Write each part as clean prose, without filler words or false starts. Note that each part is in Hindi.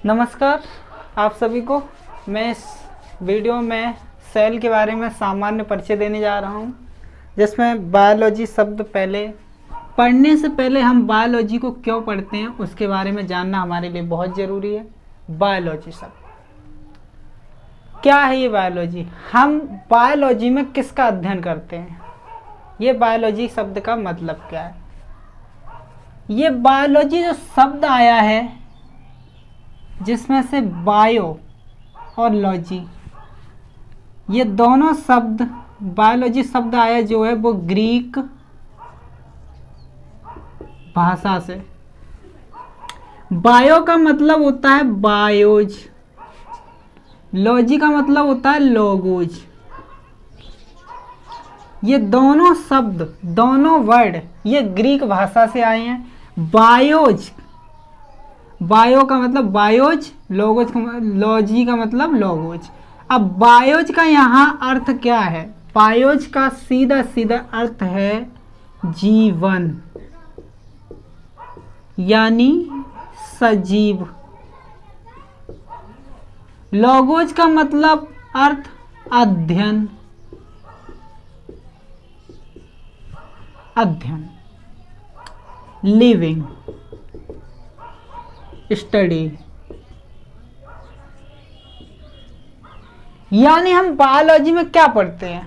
नमस्कार आप सभी को। मैं इस वीडियो में सेल के बारे में सामान्य परिचय देने जा रहा हूं, जिसमें बायोलॉजी शब्द पढ़ने से पहले हम बायोलॉजी को क्यों पढ़ते हैं उसके बारे में जानना हमारे लिए बहुत ज़रूरी है। बायोलॉजी शब्द क्या है? ये बायोलॉजी, हम बायोलॉजी में किसका अध्ययन करते हैं? ये बायोलॉजी शब्द का मतलब क्या है? ये बायोलॉजी जो शब्द आया है, जिसमें से बायो और लॉजी, ये दोनों शब्द, बायोलॉजी शब्द आया जो है वो ग्रीक भाषा से। बायो का मतलब होता है बायोज, लॉजी का मतलब होता है लोगोज। ये दोनों शब्द, दोनों वर्ड ये ग्रीक भाषा से आए हैं। बायोज, बायो का मतलब बायोज, लोगोज का लॉजी का मतलब लोगोज। अब बायोज का यहाँ अर्थ क्या है? बायोज का सीधा सीधा अर्थ है जीवन, यानी सजीव। लोगोज का मतलब अर्थ अध्ययन, अध्ययन, लिविंग, स्टडी। यानी हम बायोलॉजी में क्या पढ़ते हैं?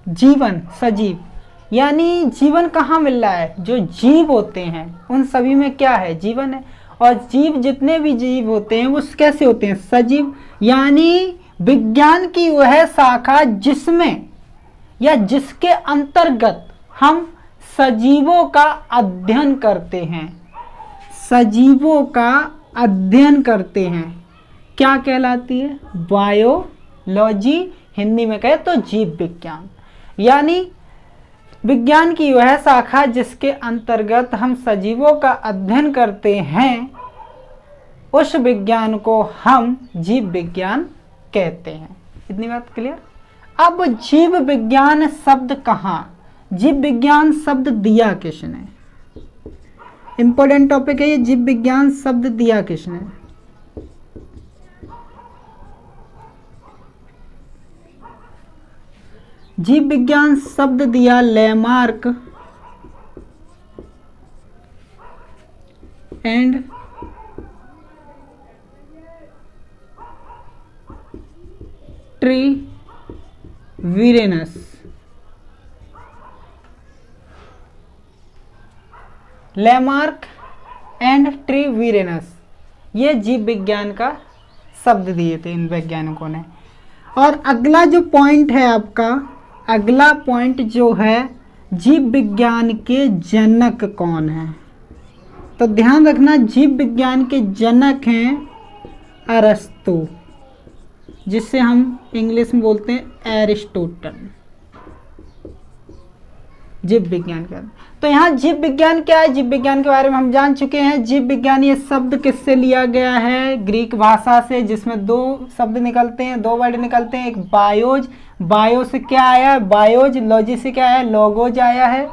जीवन, सजीव। यानी जीवन कहाँ मिल रहा है? जो जीव होते हैं उन सभी में क्या है? जीवन है। और जीव, जितने भी जीव होते हैं वो कैसे होते हैं? सजीव। यानी विज्ञान की वह शाखा जिसमें या जिसके अंतर्गत हम सजीवों का अध्ययन करते हैं, सजीवों का अध्ययन करते हैं, क्या कहलाती है? बायोलॉजी। हिंदी में कहे तो जीव विज्ञान। यानी विज्ञान की वह शाखा जिसके अंतर्गत हम सजीवों का अध्ययन करते हैं, उस विज्ञान को हम जीव विज्ञान कहते हैं। इतनी बात क्लियर? अब जीव विज्ञान शब्द कहाँ, जीव विज्ञान शब्द दिया किसने? इंपॉर्टेंट टॉपिक है ये। जीव विज्ञान शब्द दिया किसने? जीव विज्ञान शब्द दिया लेमार्क एंड ट्रीविरेनस। लेमार्क एंड ट्रीविरेनस, ये जीव विज्ञान का शब्द दिए थे इन वैज्ञानिकों ने। और अगला जो पॉइंट है आपका, अगला पॉइंट जो है, जीव विज्ञान के जनक कौन है? तो ध्यान रखना, जीव विज्ञान के जनक हैं अरस्तु, जिसे हम इंग्लिश में बोलते हैं एरिस्टोटल। जीव विज्ञान का, तो यहाँ जीव विज्ञान क्या है? जीव विज्ञान के बारे में हम जान चुके हैं। जीव विज्ञान ये शब्द किससे लिया गया है? ग्रीक भाषा से, जिसमें दो शब्द निकलते हैं, दो वर्ड निकलते हैं। एक बायोज, बायो से क्या आया है? बायोज। लॉजी से क्या आया? लोगोज आया है।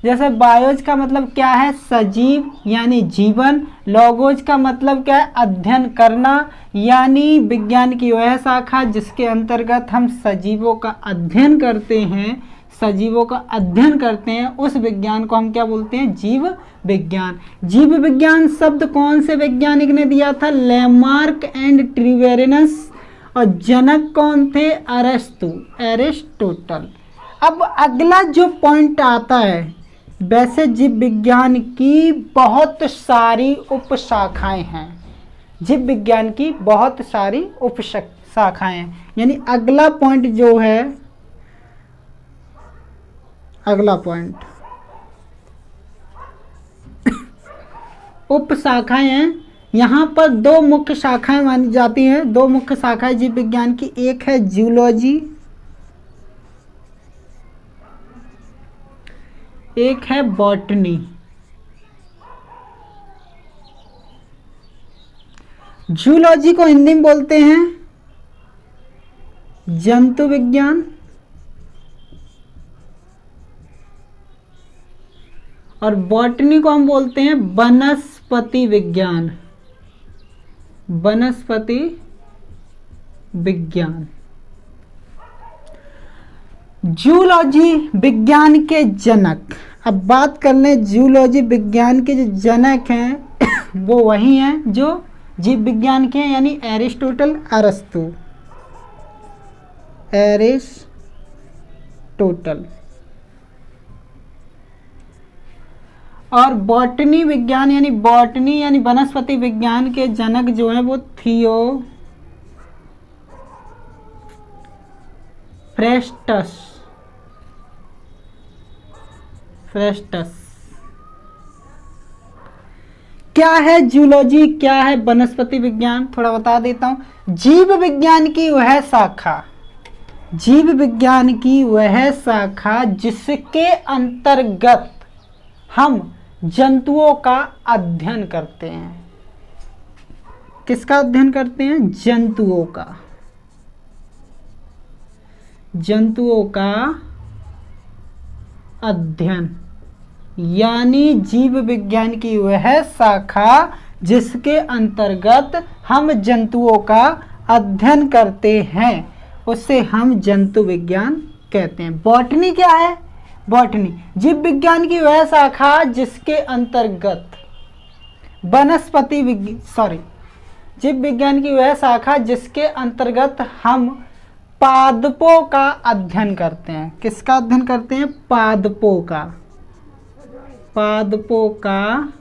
जैसे बायोज का मतलब क्या है? सजीव, यानी जीवन। लोगोज का मतलब क्या है? अध्ययन करना, यानी विज्ञान की वह शाखा जिसके अंतर्गत हम सजीवों का अध्ययन करते हैं, सजीवों का अध्ययन करते हैं, उस विज्ञान को हम क्या बोलते हैं? जीव विज्ञान। जीव विज्ञान शब्द कौन से वैज्ञानिक ने दिया था? Lamarck and Treviranus. और जनक कौन थे? अरस्तु, एरिस्टोटल। अब अगला जो पॉइंट आता है, वैसे जीव विज्ञान की बहुत सारी उपशाखाएं हैं। जीव विज्ञान की बहुत सारी उपशाखाएं हैं। यानी अगला पॉइंट जो है, अगला पॉइंट उपशाखाएं हैं। यहाँ पर दो मुख्य शाखाएं मानी जाती हैं, दो मुख्य शाखाएं जीव विज्ञान की। एक है जूलॉजी, एक है बॉटनी। जूलॉजी को हिंदी में बोलते हैं जंतु विज्ञान, और बॉटनी को हम बोलते हैं वनस्पति विज्ञान। वनस्पति विज्ञान। जूलॉजी विज्ञान के जनक, अब बात कर लें जूलॉजी विज्ञान के जो जनक हैं वो वही हैं जो जीव विज्ञान के हैं, यानी एरिस्टोटल, अरस्तु, एरिस्टोटल। और बॉटनी विज्ञान यानी बॉटनी यानी वनस्पति विज्ञान के जनक जो हैं वो थियोफ्रेस्टस। क्या है जूलॉजी, क्या है वनस्पति विज्ञान, थोड़ा बता देता हूं। जीव विज्ञान की वह शाखा, जीव विज्ञान की वह शाखा जिसके अंतर्गत हम जंतुओं का अध्ययन करते हैं। किसका अध्ययन करते हैं? जंतुओं का, जंतुओं का अध्ययन, यानी जीव विज्ञान की वह शाखा जिसके अंतर्गत हम जंतुओं का अध्ययन करते हैं उसे हम जंतु विज्ञान कहते हैं। बॉटनी क्या है? बॉटनी जीव विज्ञान की वह शाखा जिसके अंतर्गत जीव विज्ञान की वह शाखा जिसके अंतर्गत हम पादपों का अध्ययन करते हैं। किसका अध्ययन करते हैं? पादपों का, पादपों का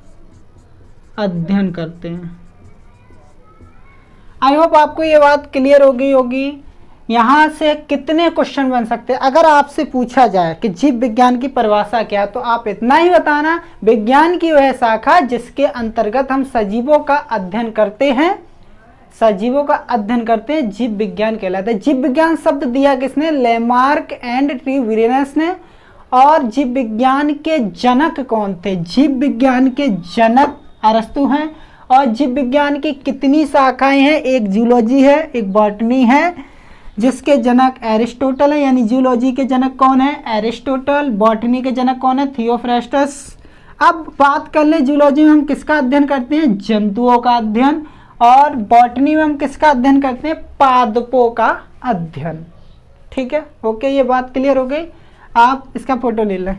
अध्ययन करते हैं। आई होप आपको ये बात क्लियर हो गई होगी। यहाँ से कितने क्वेश्चन बन सकते हैं? अगर आपसे पूछा जाए कि जीव विज्ञान की परिभाषा क्या, तो आप इतना ही बताना, विज्ञान की वह शाखा जिसके अंतर्गत हम सजीवों का अध्ययन करते हैं, सजीवों का अध्ययन करते हैं, जीव विज्ञान कहलाता है। जीव विज्ञान शब्द दिया किसने? लेमार्क एंड ट्रीविरेनस ने। और जीव विज्ञान के जनक कौन थे? जीव विज्ञान के जनक अरस्तु हैं। और जीव विज्ञान की कितनी शाखाएं हैं? एक जूलॉजी है, एक बॉटनी है, जिसके जनक एरिस्टोटल है, यानी जूलॉजी के जनक कौन है? एरिस्टोटल। बॉटनी के जनक कौन है? थियोफ्रेस्टस। अब बात कर ले, जूलॉजी में हम किसका अध्ययन करते हैं? जंतुओं का अध्ययन। और बॉटनी में हम किसका अध्ययन करते हैं? पादपों का अध्ययन। ठीक है, ओके, ये बात क्लियर हो गई। आप इसका फोटो ले लें।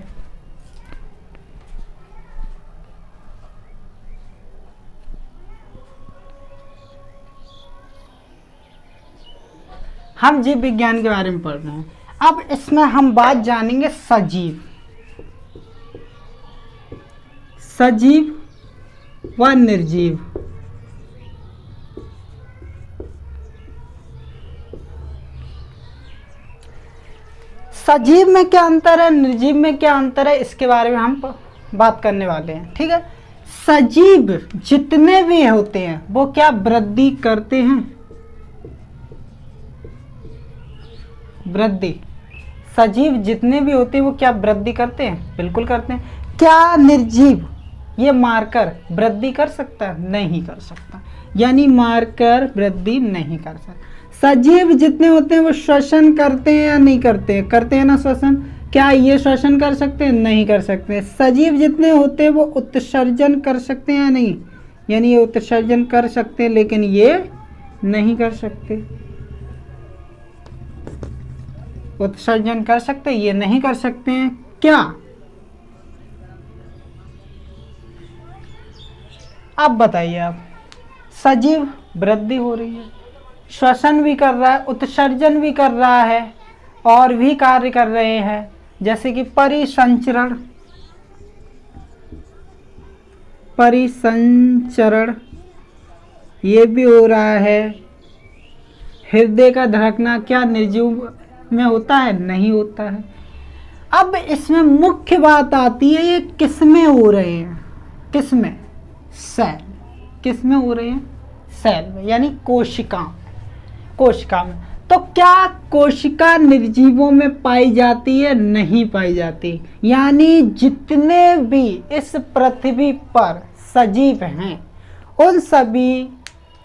हम जीव विज्ञान के बारे में पढ़ रहे हैं। अब इसमें हम बात जानेंगे सजीव, सजीव व निर्जीव। सजीव में क्या अंतर है, निर्जीव में क्या अंतर है, इसके बारे में हम बात करने वाले हैं। ठीक है, सजीव जितने भी होते हैं वो क्या वृद्धि करते हैं? वृद्धि। सजीव जितने भी होते हैं वो क्या वृद्धि करते हैं? बिल्कुल करते हैं। क्या निर्जीव ये मारकर वृद्धि कर सकता है? नहीं कर सकता, यानी मारकर वृद्धि नहीं कर सकता। सजीव जितने होते हैं वो श्वसन करते हैं या नहीं करते हैं? करते हैं ना श्वसन। क्या ये श्वसन कर सकते हैं? नहीं कर सकते। सजीव जितने होते हैं वो उत्सर्जन कर सकते हैं या नहीं? यानी ये उत्सर्जन कर सकते हैं लेकिन ये नहीं कर सकते। उत्सर्जन कर सकते, ये नहीं कर सकते हैं। क्या? अब बताइए आप, सजीव वृद्धि हो रही है, श्वसन भी कर रहा है, उत्सर्जन भी कर रहा है, और भी कार्य कर रहे हैं, जैसे कि परिसंचरण, परिसंचरण ये भी हो रहा है। हृदय का धड़कना क्या निर्जीव में होता है? नहीं होता है। अब इसमें मुख्य बात आती है, ये किस में हो रहे हैं? किस में? सेल। किस में हो रहे हैं? सेल में, यानी कोशिका, कोशिका में। तो क्या कोशिका निर्जीवों में पाई जाती है? नहीं पाई जाती। यानी जितने भी इस पृथ्वी पर सजीव हैं उन सभी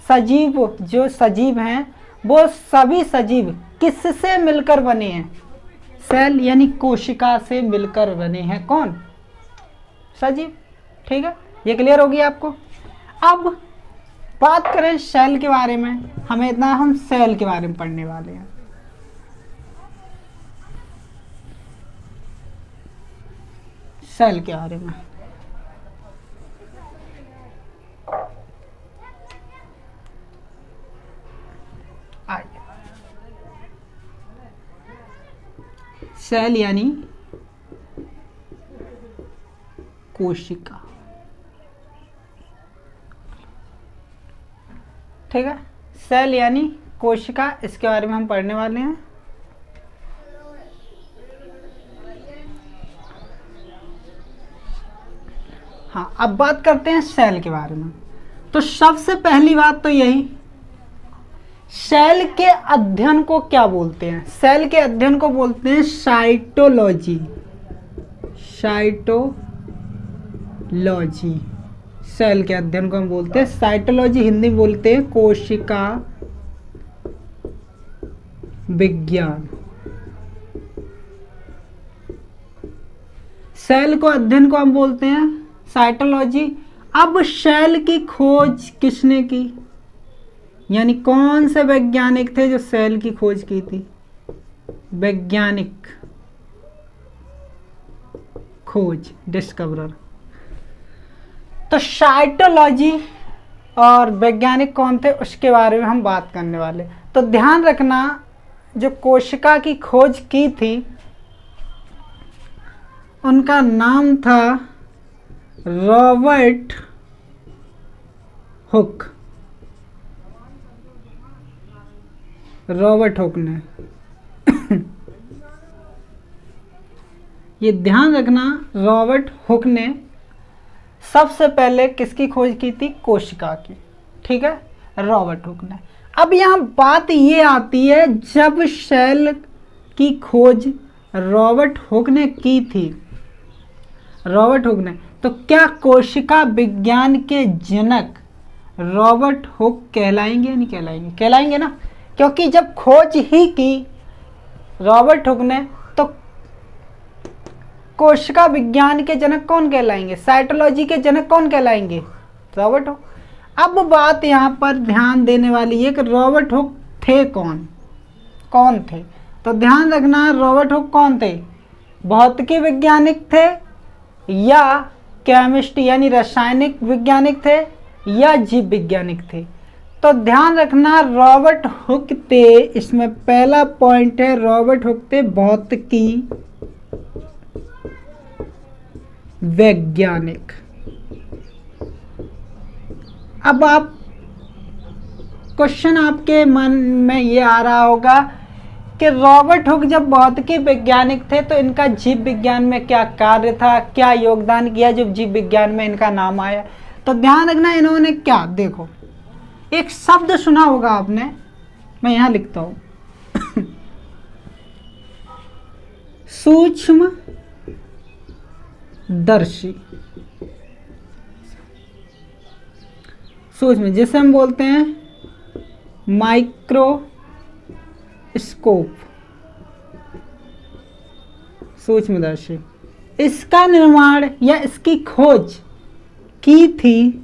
सजीव जो सजीव हैं वो सभी सजीव किससे मिलकर बने हैं? सेल, यानी कोशिका से मिलकर बने हैं। कौन? सजीव। ठीक है, ये क्लियर होगी आपको। अब बात करें सेल के बारे में, हमें इतना हम सेल के बारे में पढ़ने वाले हैं। सेल के बारे में आइए, सेल यानी कोशिका, ठीक है। सेल यानी कोशिका, इसके बारे में हम पढ़ने वाले हैं। हाँ, अब बात करते हैं सेल के बारे में। तो सबसे पहली बात तो यही, सेल के अध्ययन को क्या बोलते हैं? सेल के अध्ययन को बोलते हैं साइटोलॉजी। साइटोलॉजी, सेल के अध्ययन को हम बोलते हैं साइटोलॉजी, हिंदी में बोलते हैं कोशिका विज्ञान। सेल को अध्ययन को हम बोलते हैं साइटोलॉजी। अब सेल की खोज किसने की, यानी कौन से वैज्ञानिक थे जो सेल की खोज की थी? वैज्ञानिक, खोज, डिस्कवरर। तो साइटोलॉजी और वैज्ञानिक कौन थे उसके बारे में हम बात करने वाले। तो ध्यान रखना, जो कोशिका की खोज की थी उनका नाम था रॉबर्ट हुक। रॉबर्ट हुक ने ये ध्यान रखना, रॉबर्ट हुक ने सबसे पहले किसकी खोज की थी? कोशिका की, ठीक है, रॉबर्ट हुक ने। अब यहाँ बात ये आती है, जब सेल की खोज रॉबर्ट हुक ने की थी, रॉबर्ट हुक ने, तो क्या कोशिका विज्ञान के जनक रॉबर्ट हुक कहलाएंगे? नहीं कहलाएंगे? कहलाएंगे ना, क्योंकि जब खोज ही की रॉबर्ट हुक ने, तो कोशिका विज्ञान के जनक कौन कहलाएंगे? साइटोलॉजी के जनक कौन कहलाएंगे? Robert Hooke. अब बात यहाँ पर ध्यान देने वाली है कि रॉबर्ट हुक थे कौन? कौन थे? तो ध्यान रखना, रॉबर्ट हुक कौन थे? भौतिकी वैज्ञानिक थे, या केमिस्ट्री यानी रासायनिक वैज्ञानिक थे, या जीव वैज्ञानिक थे? तो ध्यान रखना, रॉबर्ट हुक थे, इसमें पहला पॉइंट है, रॉबर्ट हुक थे भौतिकी वैज्ञानिक। अब आप क्वेश्चन आपके मन में ये आ रहा होगा कि रॉबर्ट हुक जब भौतिकी वैज्ञानिक थे तो इनका जीव विज्ञान में क्या कार्य था, क्या योगदान किया जो जीव विज्ञान में इनका नाम आया? तो ध्यान रखना, इन्होंने क्या, देखो एक शब्द सुना होगा आपने, मैं यहां लिखता हूं सूक्ष्म दर्शी। सूक्ष्म, जिसे हम बोलते हैं माइक्रोस्कोप, सूक्ष्मदर्शी। इसका निर्माण या इसकी खोज की थी,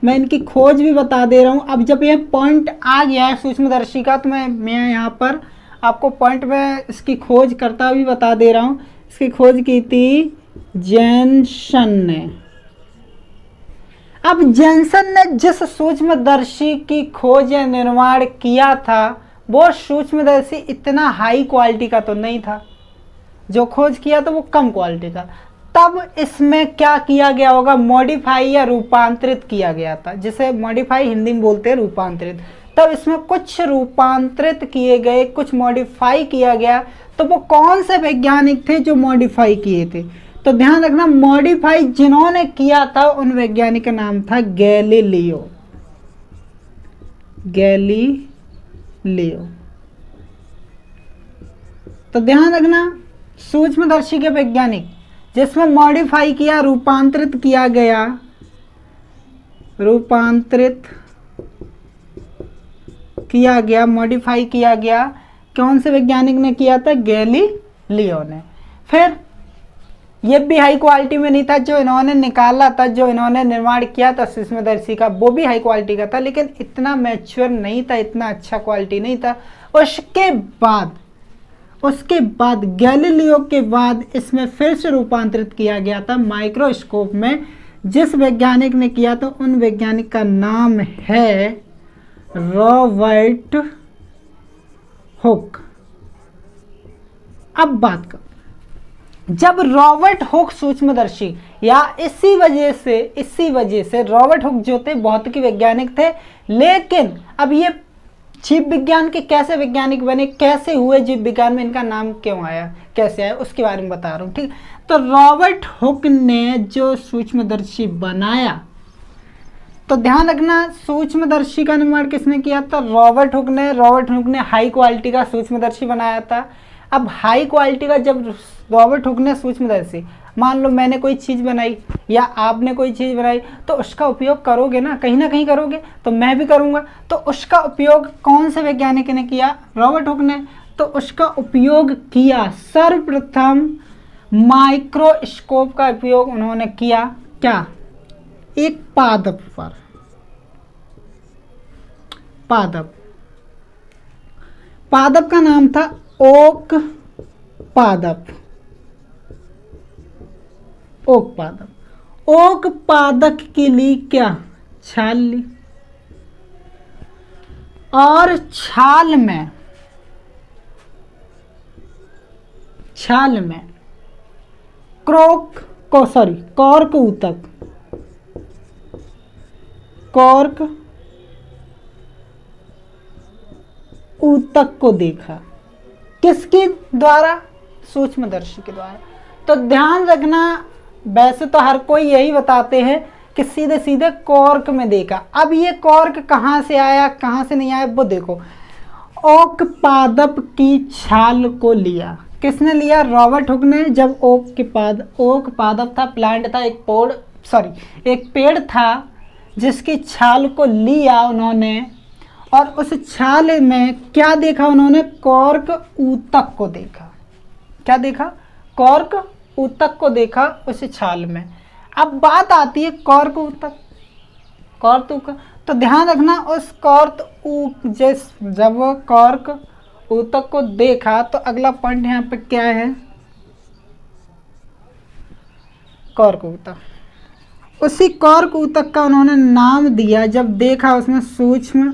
मैं इनकी खोज भी बता दे रहा हूं। अब जब ये पॉइंट आ गया है सूक्ष्मदर्शी का, तो मैं यहाँ पर आपको पॉइंट में इसकी खोज करता भी बता दे रहा हूं। इसकी खोज की थी जेनसन ने। अब जेनसन ने जिस सूक्ष्मदर्शी की खोज या निर्माण किया था, वो सूक्ष्मदर्शी इतना हाई क्वालिटी का तो नहीं था, जो खोज किया था वो कम क्वालिटी का। तब इसमें क्या किया गया होगा? मॉडिफाई या रूपांतरित किया गया था, जिसे मॉडिफाई हिंदी में बोलते हैं रूपांतरित। तब इसमें कुछ रूपांतरित किए गए, कुछ मॉडिफाई किया गया। तो वो कौन से वैज्ञानिक थे जो मॉडिफाई किए थे? तो ध्यान रखना, मॉडिफाई जिन्होंने किया था उन वैज्ञानिक का नाम था गैलीलियो। गैलीलियो। तो ध्यान रखना, सूक्ष्मदर्शी के वैज्ञानिक जिसमें मॉडिफाई किया, रूपांतरित किया गया, रूपांतरित किया गया, मॉडिफाई किया गया, कौन से वैज्ञानिक ने किया था? गैलीलियो ने। फिर ये भी हाई क्वालिटी में नहीं था, जो इन्होंने निकाला था, जो इन्होंने निर्माण किया था सूक्ष्मदर्शी का, वो भी हाई क्वालिटी का था, लेकिन इतना मैच्योर नहीं था, इतना अच्छा क्वालिटी नहीं था। उसके बाद गैलीलियो के बाद इसमें फिर से रूपांतरित किया गया था माइक्रोस्कोप में। जिस वैज्ञानिक ने किया था उन वैज्ञानिक का नाम है रॉबर्ट हुक। अब बात कर, जब रॉबर्ट हुक सूक्ष्मदर्शी, या इसी वजह से रॉबर्ट हुक जो थे भौतिकी वैज्ञानिक थे, लेकिन अब ये जीव विज्ञान के कैसे वैज्ञानिक बने, कैसे हुए जीव विज्ञान में, इनका नाम क्यों आया, कैसे आया, उसके बारे में बता रहा हूँ। ठीक, तो रॉबर्ट हुक ने जो सूक्ष्मदर्शी बनाया, तो ध्यान रखना सूक्ष्मदर्शी का निर्माण किसने किया था? रॉबर्ट हुक ने हाई क्वालिटी का सूक्ष्मदर्शी बनाया था। अब हाई क्वालिटी का जब रॉबर्ट हुक ने सूक्ष्मदर्शी, मान लो मैंने कोई चीज़ बनाई या आपने कोई चीज़ बनाई, तो उसका उपयोग करोगे ना कहीं करोगे, तो मैं भी करूँगा। तो उसका उपयोग कौन से वैज्ञानिक ने किया? रॉबर्ट हुक ने। तो उसका उपयोग किया सर्वप्रथम माइक्रोस्कोप का उपयोग उन्होंने किया। क्या? एक पादप पर, पादप का नाम था ओक पादप। ओक पादप के लिए क्या? छाल ली, और छाल में कॉर्क ऊतक को देखा। किसके द्वारा? सूक्ष्मदर्शी के द्वारा। तो ध्यान रखना, वैसे तो हर कोई यही बताते हैं कि सीधे सीधे कॉर्क में देखा। अब ये कॉर्क कहाँ से आया कहाँ से नहीं आया वो देखो। ओक पादप की छाल को लिया, किसने लिया? रॉबर्ट हुक ने। जब ओक पादप था, प्लांट था, एक पेड़ था, जिसकी छाल को लिया उन्होंने, और उस छाल में क्या देखा उन्होंने? कॉर्क ऊतक को देखा। क्या देखा? कॉर्क ऊतक को देखा उस छाल में। अब बात आती है कॉर्क ऊतक। तो ध्यान रखना, उस जब कॉर्क ऊतक को देखा, तो अगला पॉइंट यहाँ पे क्या है? कॉर्क ऊतक। उसी कॉर्क ऊतक का उन्होंने नाम दिया, जब देखा उसमें सूक्ष्म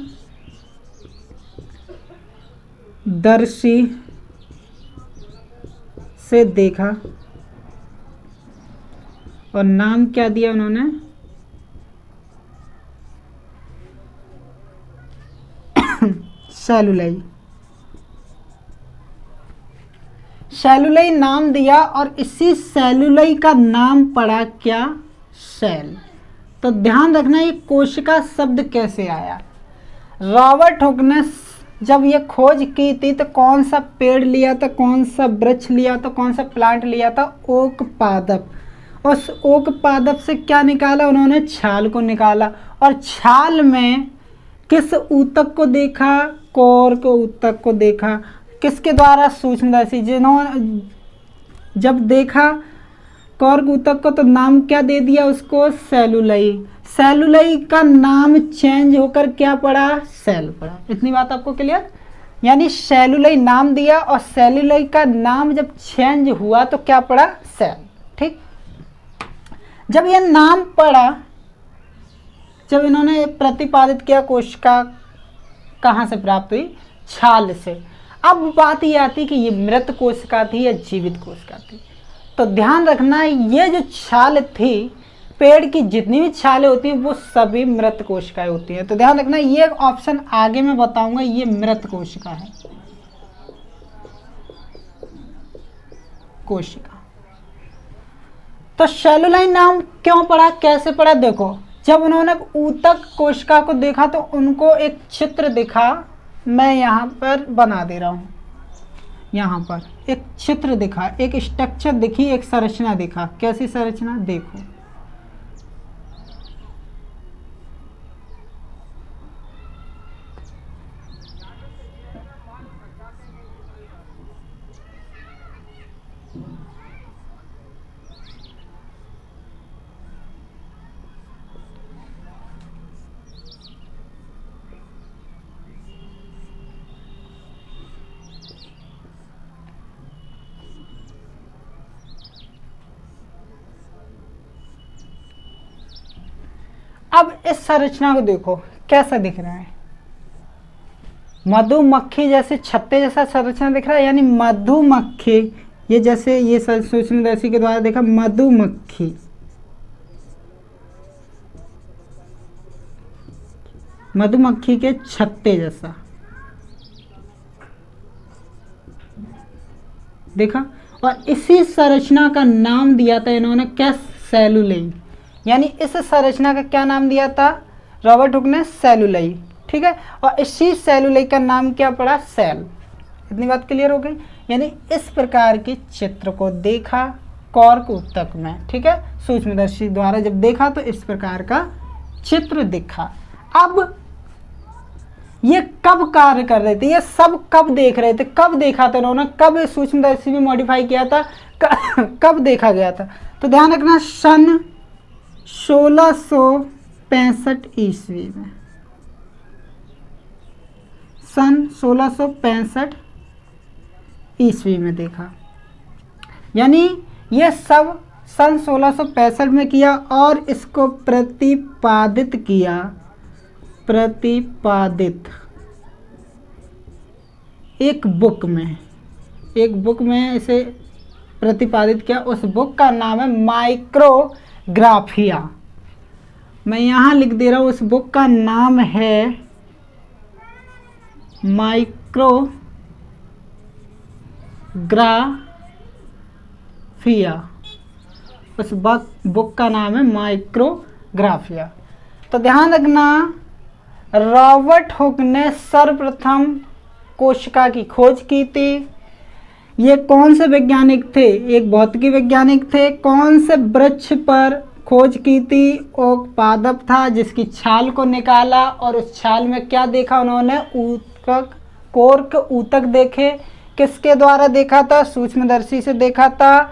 दर्शी से देखा, और नाम क्या दिया उन्होंने? सेलुलई नाम दिया, और इसी सेलुलई का नाम पड़ा क्या? सेल। तो ध्यान रखना, ये कोशिका शब्द कैसे आया? रॉबर्ट हुक ने जब ये खोज की थी, तो कौन सा पेड़ लिया था, कौन सा वृक्ष लिया था, कौन सा प्लांट लिया था? ओक पादप। उस ओक पादप से क्या निकाला उन्होंने? छाल को निकाला, और छाल में किस ऊतक को देखा? कॉर्क ऊतक को देखा। किसके द्वारा? सूक्ष्मदर्शी। जिन्होंने जब देखा कॉर्क ऊतक को, तो नाम क्या दे दिया उसको? सेलुलई का नाम चेंज होकर क्या पड़ा? सेल पड़ा। इतनी बात आपको क्लियर? यानी सेलुलई नाम दिया, और सेलुलई का नाम जब चेंज हुआ तो क्या पड़ा? सेल। ठीक, जब यह नाम पड़ा, जब इन्होंने प्रतिपादित किया कोशिका कहाँ से प्राप्त हुई? छाल से। अब बात ये आती कि ये मृत कोशिका थी या जीवित कोशिका थी। तो ध्यान रखना, ये जो छाल थी, पेड़ की जितनी भी छालें होती हैं वो सभी मृत कोशिकाएं होती हैं। तो ध्यान रखना, ये ऑप्शन आगे मैं बताऊंगा, ये मृत कोशिका है। तो सेलुलई नाम क्यों पड़ा, कैसे पड़ा? देखो, जब उन्होंने ऊतक कोशिका को देखा तो उनको एक चित्र दिखा। मैं यहाँ पर बना दे रहा हूँ। यहाँ पर एक चित्र दिखा, एक स्ट्रक्चर दिखी, एक संरचना दिखा। कैसी संरचना? देखो, इस संरचना को देखो कैसा दिख रहा है, मधुमक्खी जैसे छत्ते जैसा संरचना दिख रहा है, यानी मधुमक्खी, ये जैसे ये सूक्ष्मदर्शी के द्वारा देखा मधुमक्खी, मधुमक्खी के छत्ते जैसा देखा। और इसी संरचना का नाम दिया था इन्होंने क्या, सेलुलई, यानी इस संरचना का क्या नाम दिया था रॉबर्ट हुक ने, सेलुलई, ठीक है। और इसी सेलुलई का नाम क्या पड़ा, सेल। इतनी बात क्लियर हो गई। यानी इस प्रकार के चित्र को देखा कॉर्क ऊतक में, ठीक है, सूक्ष्मदर्शी द्वारा जब देखा तो इस प्रकार का चित्र दिखा। अब ये कब कार्य कर रहे थे, ये सब कब देख रहे थे, कब देखा था उन्होंने, कब सूक्ष्मदर्शी में मॉडिफाई किया था, कब देखा गया था, तो ध्यान रखना सन 1665 ईस्वी में, सन 1665 ईस्वी में देखा। यानी ये सब सन 1665 में किया और इसको प्रतिपादित किया, प्रतिपादित एक बुक में, एक बुक में इसे प्रतिपादित किया। उस बुक का नाम है माइक्रोग्राफिया। मैं यहाँ लिख दे रहा हूँ, उस बुक का नाम है माइक्रोग्राफिया। उस बुक का नाम है माइक्रोग्राफिया। तो ध्यान रखना, रॉबर्ट हुक ने सर्वप्रथम कोशिका की खोज की थी। ये कौन से वैज्ञानिक थे, एक भौतिकी वैज्ञानिक थे। कौन से वृक्ष पर खोज की थी, ओक पादप था, जिसकी छाल को निकाला और उस छाल में क्या देखा उन्होंने, ऊतक, कोर्क ऊतक देखे। किसके द्वारा देखा था, सूक्ष्मदर्शी से देखा था।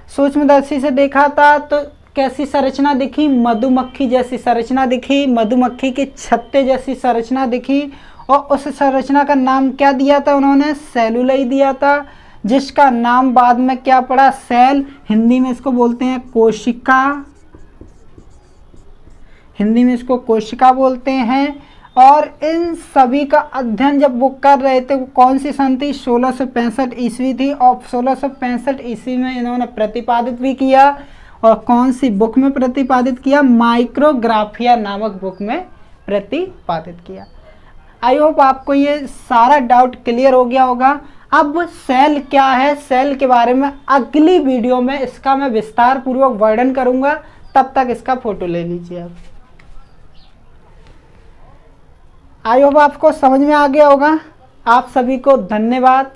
सूक्ष्मदर्शी से देखा था तो कैसी संरचना दिखी, मधुमक्खी जैसी संरचना दिखी, मधुमक्खी के छत्ते जैसी संरचना दिखी। और उस संरचना का नाम क्या दिया था उन्होंने, सेलुलई दिया था, जिसका नाम बाद में क्या पड़ा, सेल। हिंदी में इसको बोलते हैं कोशिका, हिंदी में इसको कोशिका बोलते हैं। और इन सभी का अध्ययन जब वो कर रहे थे, वो कौन सी सन थी, 1665 ईस्वी थी। और 1665 ईस्वी में इन्होंने प्रतिपादित भी किया। और कौन सी बुक में प्रतिपादित किया, माइक्रोग्राफिया नामक बुक में प्रतिपादित किया। आई होप आपको ये सारा डाउट क्लियर हो गया होगा। अब सेल क्या है, सेल के बारे में अगली वीडियो में इसका मैं विस्तार पूर्वक वर्णन करूंगा। तब तक इसका फोटो ले लीजिए आप। आई होप आपको समझ में आ गया होगा। आप सभी को धन्यवाद।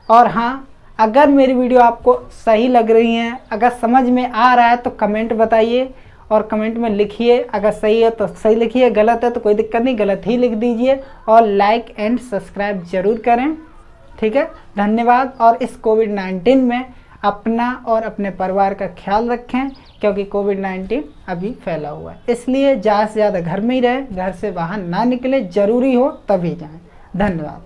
और हाँ, अगर मेरी वीडियो आपको सही लग रही है, अगर समझ में आ रहा है तो कमेंट बताइए और कमेंट में लिखिए। अगर सही है तो सही लिखिए, गलत है तो कोई दिक्कत नहीं, गलत ही लिख दीजिए। और लाइक एंड सब्सक्राइब जरूर करें, ठीक है। धन्यवाद। और इस कोविड-19 में अपना और अपने परिवार का ख्याल रखें, क्योंकि कोविड-19 अभी फैला हुआ है। इसलिए ज़्यादा से ज़्यादा घर में ही रहें, घर से बाहर ना निकले, ज़रूरी हो तभी जाएं। धन्यवाद।